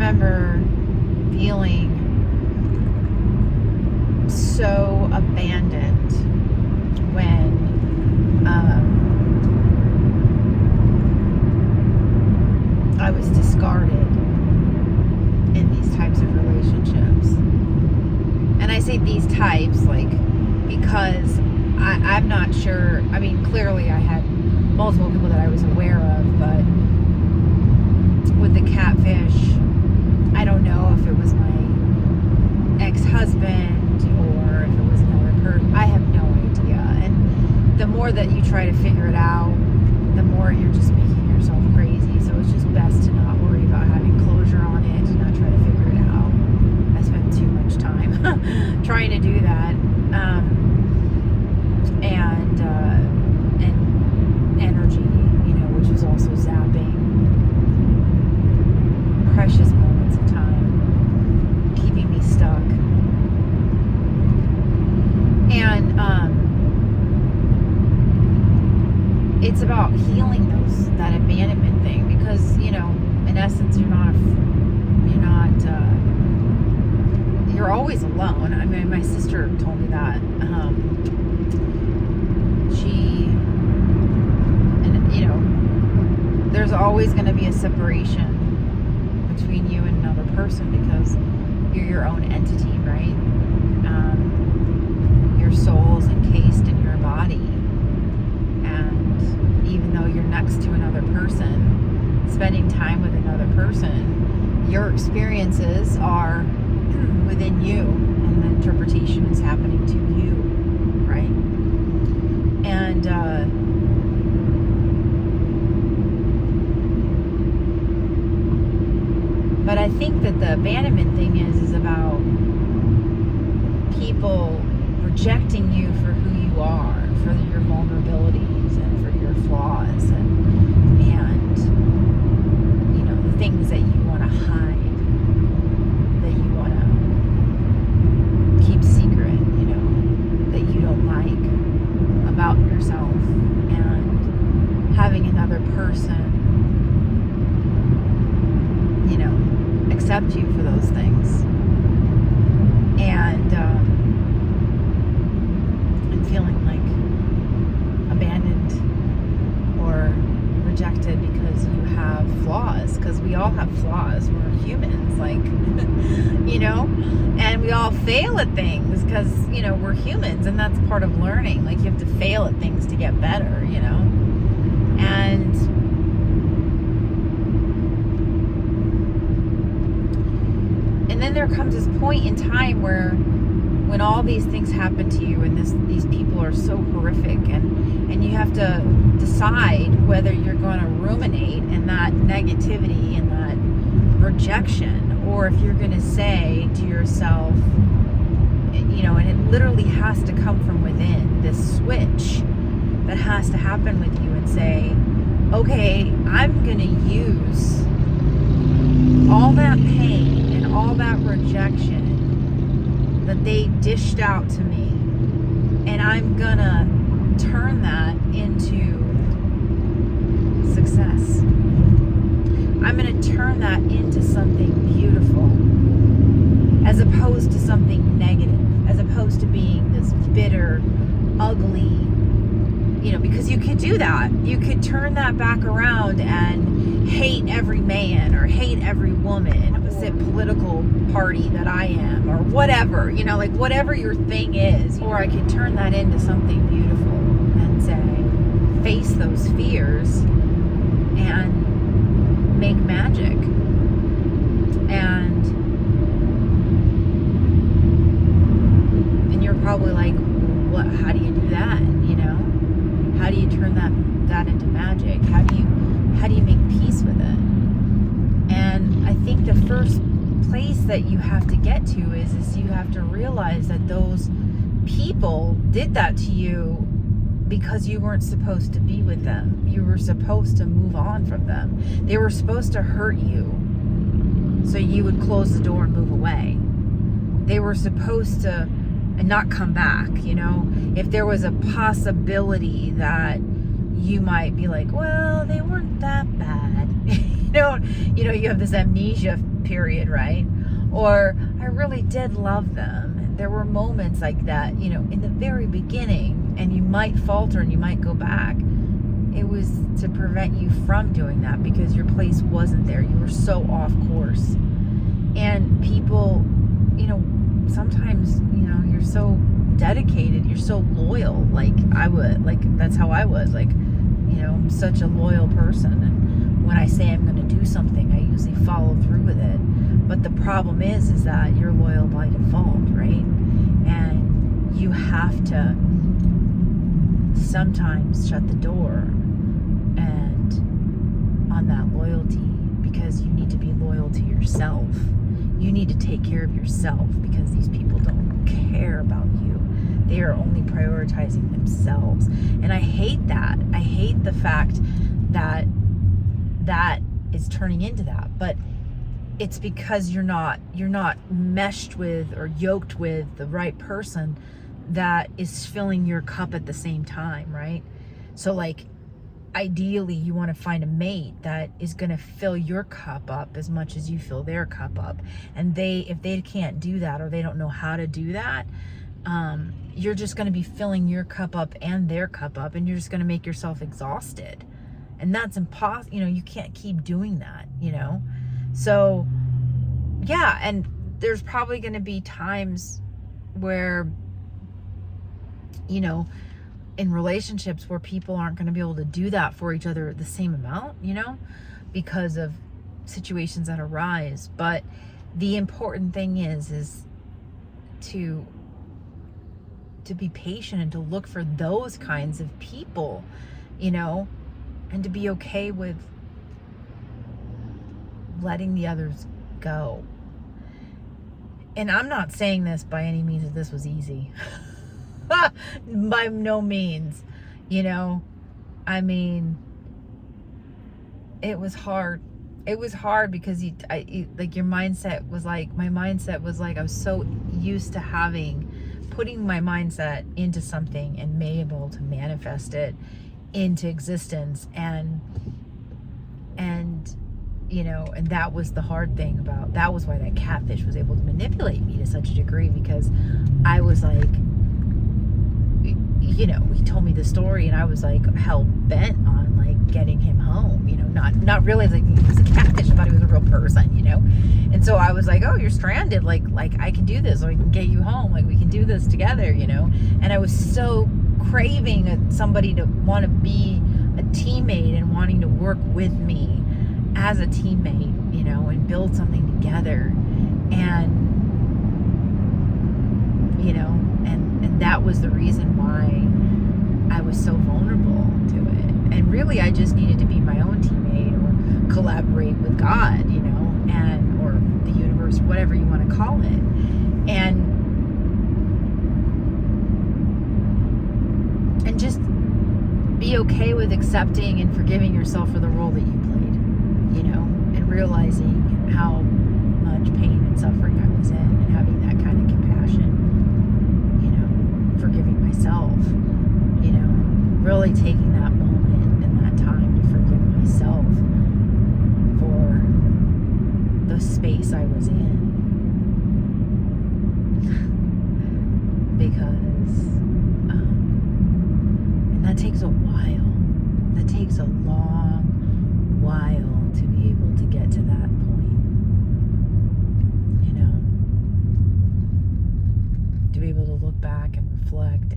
remember feeling so abandoned when I was discarded in these types of relationships. And I say these types because I'm not sure. I mean, clearly I had multiple people that I was aware of, but with the catfish, I don't know if it was my ex-husband or if it was another person. I have no idea. And the more that you try to figure it out, the more you're just making yourself crazy. So it's just best to not worry about having closure on it, to not try to figure it out. I spent too much time trying to do that. And energy, which was also zapping precious moments of time, keeping me stuck. And it's about healing that abandonment thing, because in essence you're always alone. I mean, my sister told me that. There's always going to be a separation between you and another person because you're your own entity, right? Your soul's encased in your body, and even though you're next to another person, spending time with another person, your experiences are within you, and the interpretation is happening to you, right? And but I think that the abandonment thing is about people rejecting you for who you are, for your vulnerabilities and for your flaws, and the things that you want to hide, that you want to keep secret, that you don't like about yourself, and having another person accept you for those things, and feeling abandoned or rejected because you have flaws, because we all have flaws. We're humans, and we all fail at things because we're humans, and that's part of learning. You have to fail at things to get better, and then there comes this point in time when all these things happen to you, and these people are so horrific, and you have to decide whether you're going to ruminate in that negativity and that rejection, or if you're going to say to yourself, and it literally has to come from within, this switch that has to happen with you, and say, okay, I'm going to use all that pain and all that rejection that they dished out to me, and I'm gonna turn that into success. I'm gonna turn that into something beautiful, as opposed to something negative, as opposed to being this bitter, ugly, because you could do that. You could turn that back around and hate every man or hate every woman, opposite political party that I am, or whatever, whatever your thing is. Or I could turn that into something beautiful and say, face those fears and make magic. And you're probably like, what? How do you do that? How do you turn that into magic? How do you make peace with it? And I think the first place that you have to get to is you have to realize that those people did that to you because you weren't supposed to be with them. You were supposed to move on from them. They were supposed to hurt you so you would close the door and move away. They were supposed to not come back, if there was a possibility that you might be like, well, they weren't that bad, You have this amnesia period, right? Or I really did love them. There were moments like that, in the very beginning, and you might falter and you might go back. It was to prevent you from doing that because your place wasn't there. You were so off course. And people, sometimes, you're so dedicated, you're so loyal. That's how I was. I'm such a loyal person. And when I say I'm going to do something, I usually follow through with it. But the problem is that you're loyal by default, right? And you have to sometimes shut the door and on that loyalty, because you need to be loyal to yourself. You need to take care of yourself, because these people don't care about you. They are only prioritizing themselves. And I hate that. I hate the fact that that is turning into that. But it's because you're not meshed with or yoked with the right person that is filling your cup at the same time, right? So ideally you want to find a mate that is going to fill your cup up as much as you fill their cup up. And if they can't do that, or they don't know how to do that, you're just going to be filling your cup up and their cup up, and you're just going to make yourself exhausted. And that's impossible. You can't keep doing that, So yeah, and there's probably going to be times where, in relationships where people aren't going to be able to do that for each other the same amount, because of situations that arise. But the important thing is to be patient and to look for those kinds of people, and to be okay with letting the others go. And I'm not saying this by any means that this was easy. By no means, I mean, it was hard. It was hard because your mindset was my mindset was I was so used to putting my mindset into something and being able to manifest it into existence. And that was the hard thing that was why that catfish was able to manipulate me to such a degree, because I was he told me the story and I was hell bent on getting him home, not realizing he was a catfish. I thought he was a real person, and so I was oh, you're stranded, I can do this, or I can get you home, we can do this together, and I was so craving somebody to want to be a teammate and wanting to work with me as a teammate, and build something together. And and that was the reason why I was so vulnerable to it. And really, I just needed to be my own teammate, or collaborate with God, or the universe, whatever you want to call it. And just be okay with accepting and forgiving yourself for the role that you played, and realizing how much pain and suffering I was in, and having that kind of compassion, forgiving myself, really taking that moment and that time to forgive myself for the space I was in. Because, and that takes a while. That takes a long while to be able to get to that point. To be able to look back and reflect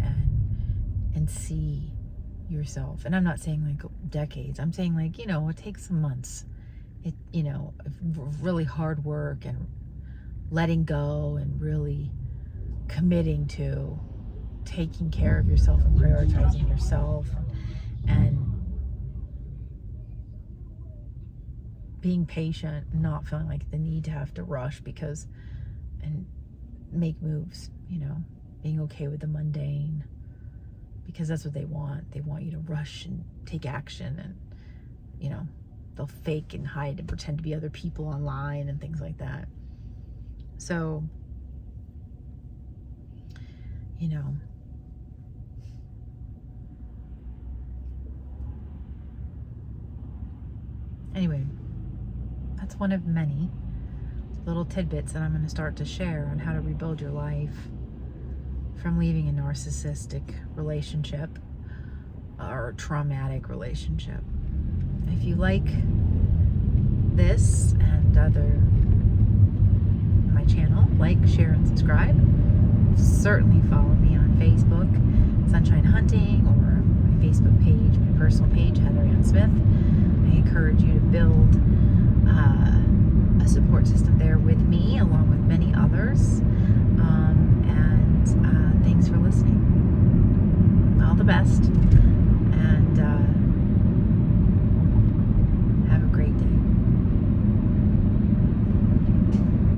and see yourself. And I'm not saying decades. I'm saying it takes some months. It really hard work and letting go and really committing to taking care of yourself and prioritizing yourself and being patient and not feeling the need to have to rush and make moves, being okay with the mundane, because that's what they want. They want you to rush and take action, and they'll fake and hide and pretend to be other people online and things like that. So anyway, That's one of many little tidbits that I'm going to start to share on how to rebuild your life from leaving a narcissistic relationship or traumatic relationship. If you like this and other my channel, like, share, and subscribe. Certainly follow me on Facebook, Sunshine Hunting, or my Facebook page, my personal page, Heather Ann Smith. I encourage you to build a support system there with me, along with many others, and